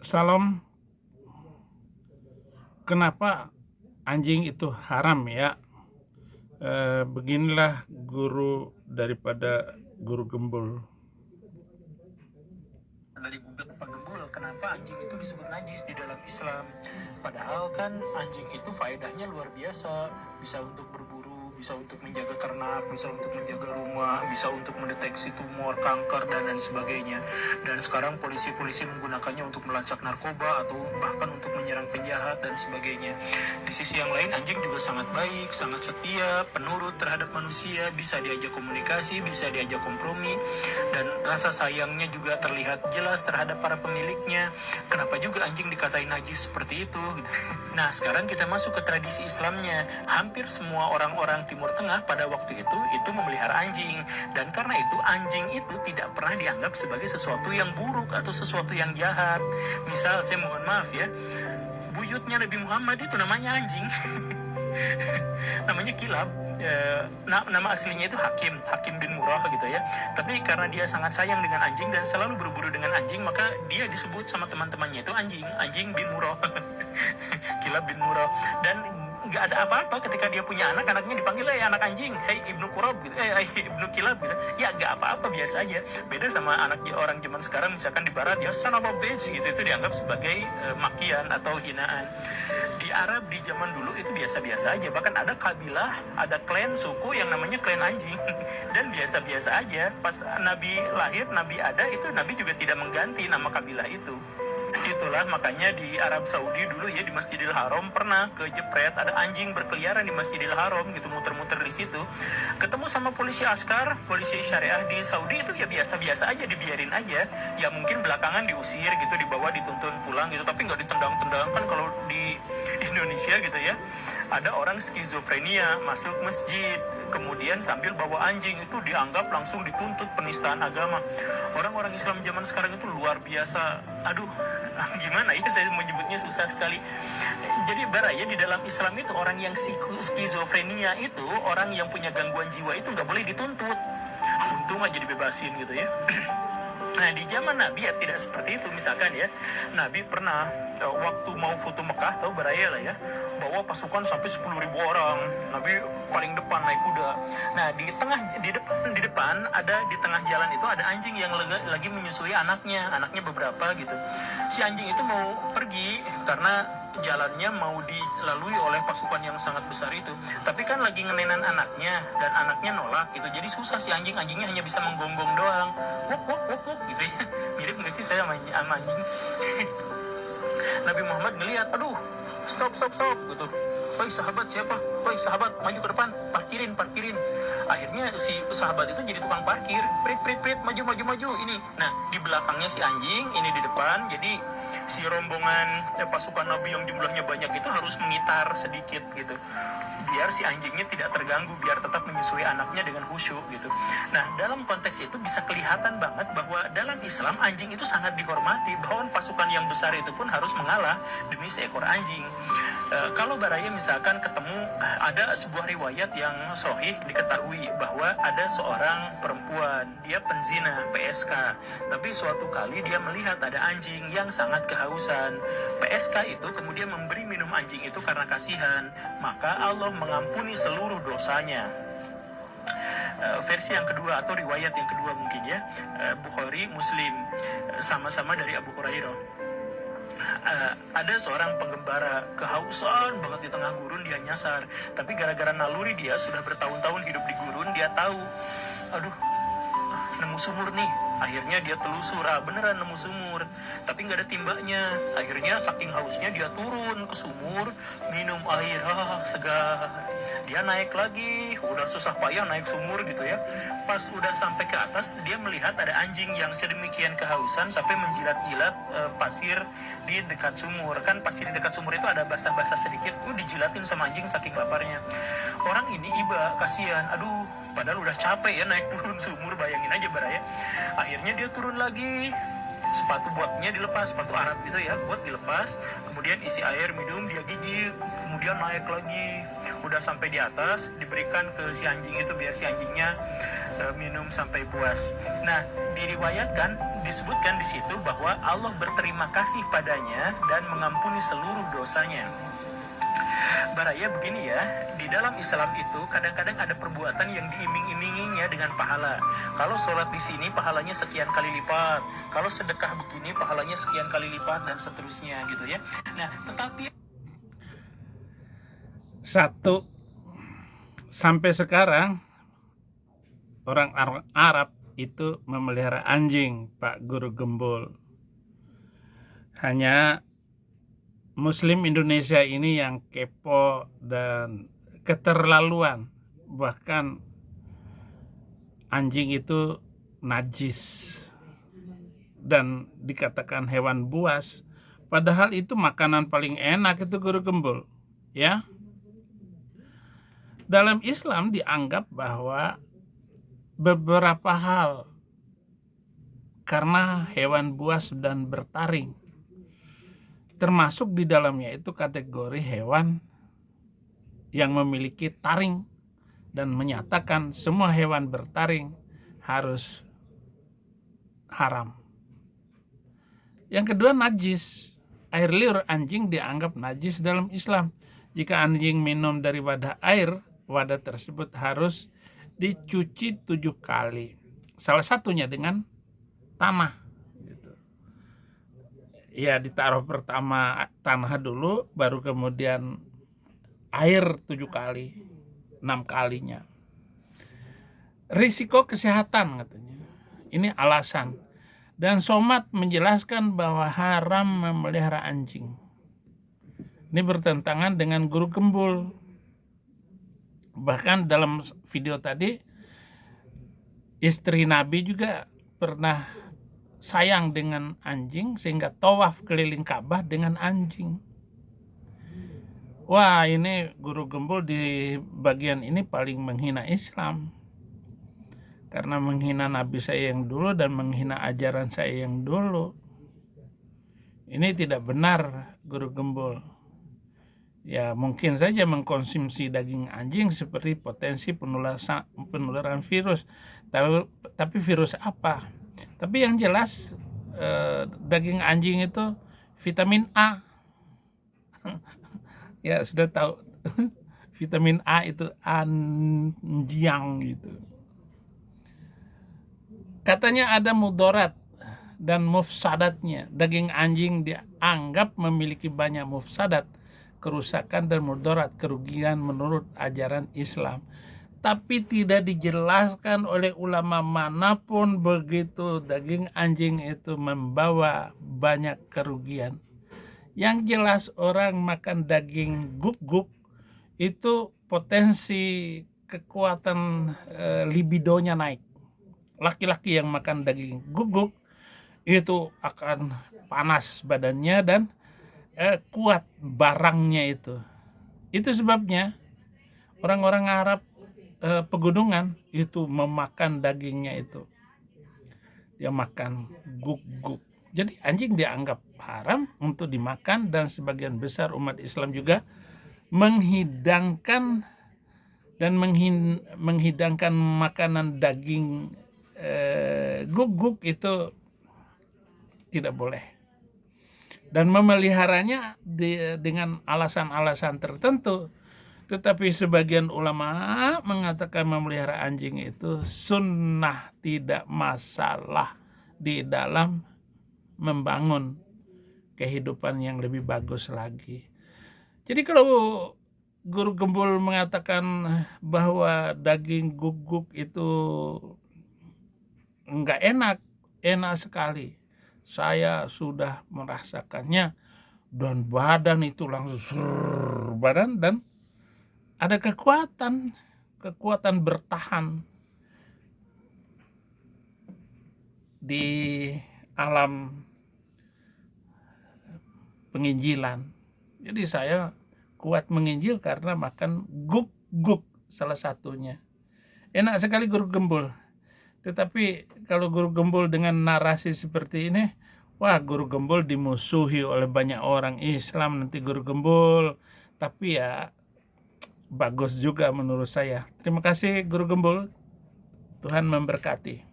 Salam, kenapa anjing itu haram ya? Beginilah guru daripada guru gembul. Dari Google Pak Gembul, kenapa anjing itu disebut najis di dalam Islam? Padahal kan anjing itu faedahnya luar biasa, bisa untuk berburu, bisa untuk menjaga ternak, bisa untuk menjaga rumah, bisa untuk mendeteksi tumor, kanker, dan lain sebagainya. Dan sekarang polisi-polisi menggunakannya untuk melacak narkoba atau bahkan untuk menyerang penjahat dan sebagainya. Di sisi yang lain, anjing juga sangat baik, sangat setia, penurut terhadap manusia, bisa diajak komunikasi, bisa diajak kompromi, dan rasa sayangnya juga terlihat jelas terhadap para pemiliknya. Kenapa juga anjing dikatain najis seperti itu? Nah, sekarang kita masuk ke tradisi Islamnya. Hampir semua orang-orang Timur Tengah pada waktu itu memelihara anjing. Dan karena itu, anjing itu tidak pernah dianggap sebagai sesuatu yang buruk atau sesuatu yang jahat. Misal, saya mohon maaf ya, buyutnya Nabi Muhammad itu namanya anjing. Namanya Kilab. Nama aslinya itu Hakim bin Murrah gitu ya. Tapi karena dia sangat sayang dengan anjing dan selalu berburu dengan anjing, maka dia disebut sama teman-temannya itu anjing bin Murrah. Kilab bin Murrah. Dan nggak ada apa-apa ketika dia punya anak, anaknya dipanggil anak anjing, hey Ibnu Kurab gitu, Ibnu Kilab gitu. Ya nggak apa-apa, biasa aja. Beda sama anak orang zaman sekarang, misalkan di barat ya son of a bitch gitu, itu dianggap sebagai makian atau hinaan. Di Arab di zaman dulu itu biasa-biasa aja, bahkan ada kabilah, ada klan suku yang namanya klan anjing. Dan biasa-biasa aja. Pas Nabi lahir, Nabi ada, itu Nabi juga tidak mengganti nama kabilah itu. Itulah makanya di Arab Saudi dulu ya, di Masjidil Haram pernah kejepret ada anjing berkeliaran di Masjidil Haram gitu, muter-muter di situ. Ketemu sama polisi askar, polisi syariah di Saudi itu ya biasa-biasa aja, dibiarin aja. Ya mungkin belakangan diusir gitu, dibawa dituntun pulang gitu, tapi nggak ditendang-tendang. Kan kalau di Indonesia gitu ya, ada orang skizofrenia masuk masjid kemudian sambil bawa anjing, itu dianggap langsung dituntut penistaan agama. Orang-orang Islam zaman sekarang itu luar biasa. Aduh, gimana ya, saya menyebutnya susah sekali. Jadi baraya di dalam Islam itu orang yang skizofrenia itu, orang yang punya gangguan jiwa itu nggak boleh dituntut. Untung aja dibebasin gitu ya. Nah, di zaman Nabi ya tidak seperti itu. Misalkan ya, Nabi pernah waktu mau foto Mekah, tahu baraya lah ya, bawa pasukan sampai 10.000 orang. Nabi paling depan naik kuda. Nah, di depan ada, di tengah jalan itu ada anjing yang lagi menyusui anaknya beberapa gitu. Si anjing itu mau pergi karena jalannya mau dilalui oleh pasukan yang sangat besar itu, tapi kan lagi ngenenan anaknya dan anaknya nolak gitu, jadi susah si anjingnya hanya bisa menggonggong doang, wuk wuk wuk wuk gitu ya. Mirip nggak sih saya sama anjing? Nabi Muhammad ngelihat, aduh, stop gitu. Woi sahabat, siapa? Woi sahabat, maju ke depan, parkirin. Akhirnya si sahabat itu jadi tukang parkir, prit, maju ini. Nah, di belakangnya si anjing, ini di depan. Jadi si rombongan pasukan Nabi yang jumlahnya banyak itu harus mengitar sedikit gitu, biar si anjingnya tidak terganggu, biar tetap menyusui anaknya dengan khusyuk gitu. Nah, dalam konteks itu bisa kelihatan banget bahwa dalam Islam anjing itu sangat dihormati, bahwa pasukan yang besar itu pun harus mengalah demi seekor anjing. Kalau baraya misalkan ketemu, ada sebuah riwayat yang sahih, diketahui bahwa ada seorang perempuan, dia penzina, PSK, tapi suatu kali dia melihat ada anjing yang sangat kehausan. PSK itu kemudian memberi minum anjing itu karena kasihan, maka Allah mengampuni seluruh dosanya. Versi yang kedua atau riwayat yang kedua mungkin ya, Bukhari, Muslim, sama-sama dari Abu Hurairah. Ada seorang penggembara kehausan banget di tengah gurun, dia nyasar, tapi gara-gara naluri dia sudah bertahun-tahun hidup di gurun, dia tahu, aduh, nemu sumur nih. Akhirnya dia telusur, beneran nemu sumur, tapi nggak ada timbanya. Akhirnya saking hausnya dia turun ke sumur, minum air, segar. Dia naik lagi, udah susah payah naik sumur gitu ya. Pas udah sampai ke atas, dia melihat ada anjing yang sedemikian kehausan sampai menjilat-jilat pasir di dekat sumur. Kan pasir di dekat sumur itu ada basah-basah sedikit, dijilatin sama anjing saking laparnya. Orang ini iba, kasihan, aduh, padahal udah capek ya naik turun sumur, bayangin aja baraya. Akhirnya dia turun lagi, sepatu buatnya dilepas, sepatu Arab gitu ya, buat dilepas, kemudian isi air, minum, dia gigit, kemudian naik lagi, udah sampai di atas, diberikan ke si anjing itu biar si anjingnya minum sampai puas. Nah, diriwayatkan disebutkan di situ bahwa Allah berterima kasih padanya dan mengampuni seluruh dosanya. Baraya begini ya, di dalam Islam itu kadang-kadang ada perbuatan yang diiming-iminginya dengan pahala. Kalau sholat di sini pahalanya sekian kali lipat, kalau sedekah begini pahalanya sekian kali lipat, dan seterusnya gitu ya. Nah, tetapi Satu, sampai sekarang orang Arab itu memelihara anjing, Pak Guru Gembul. Hanya Muslim Indonesia ini yang kepo dan keterlaluan. Bahkan anjing itu najis dan dikatakan hewan buas. Padahal itu makanan paling enak itu, Guru Gembul. Ya. Dalam Islam dianggap bahwa beberapa hal karena hewan buas dan bertaring, termasuk di dalamnya itu kategori hewan yang memiliki taring, dan menyatakan semua hewan bertaring harus haram. Yang kedua, najis. Air liur anjing dianggap najis dalam Islam. Jika anjing minum dari wadah air, wadah tersebut harus dicuci 7 kali. Salah satunya dengan tanah. Ya, ditaruh pertama tanah dulu, baru kemudian air 7 kali, 6 kalinya. Risiko kesehatan katanya. Ini alasan. Dan Somad menjelaskan bahwa haram memelihara anjing. Ini bertentangan dengan Guru Gembul. Bahkan dalam video tadi, istri Nabi juga pernah sayang dengan anjing sehingga tawaf keliling Ka'bah dengan anjing. Wah, ini Guru Gembul di bagian ini paling menghina Islam. Karena menghina Nabi saya yang dulu dan menghina ajaran saya yang dulu. Ini tidak benar, Guru Gembul. Ya, mungkin saja mengkonsumsi daging anjing seperti potensi penularan virus. Tapi virus apa? Tapi yang jelas daging anjing itu vitamin A. Ya, sudah tahu. Vitamin A itu anjing gitu. Katanya ada mudarat dan mufsadatnya. Daging anjing dianggap memiliki banyak mufsadat, kerusakan dan mudarat, kerugian menurut ajaran Islam. Tapi tidak dijelaskan oleh ulama manapun begitu daging anjing itu membawa banyak kerugian. Yang jelas orang makan daging guk-guk itu potensi kekuatan libidonya naik. Laki-laki yang makan daging guguk itu akan panas badannya dan kuat barangnya itu. Itu sebabnya orang-orang Arab pegunungan itu memakan dagingnya itu. Dia makan guguk. Jadi anjing dianggap haram untuk dimakan, dan sebagian besar umat Islam juga menghidangkan makanan daging guguk itu tidak boleh, dan memeliharanya dengan alasan-alasan tertentu. Tetapi sebagian ulama mengatakan memelihara anjing itu sunnah, tidak masalah di dalam membangun kehidupan yang lebih bagus lagi. Jadi kalau Guru Gembul mengatakan bahwa daging guguk itu enggak enak sekali. Saya sudah merasakannya, dan badan itu langsung badan, dan ada kekuatan bertahan di alam penginjilan. Jadi saya kuat menginjil karena makan guk-guk salah satunya. Enak sekali Guru Gembul. Tetapi kalau Guru Gembul dengan narasi seperti ini, wah, Guru Gembul dimusuhi oleh banyak orang Islam nanti Guru Gembul. Tapi ya bagus juga menurut saya. Terima kasih Guru Gembul. Tuhan memberkati.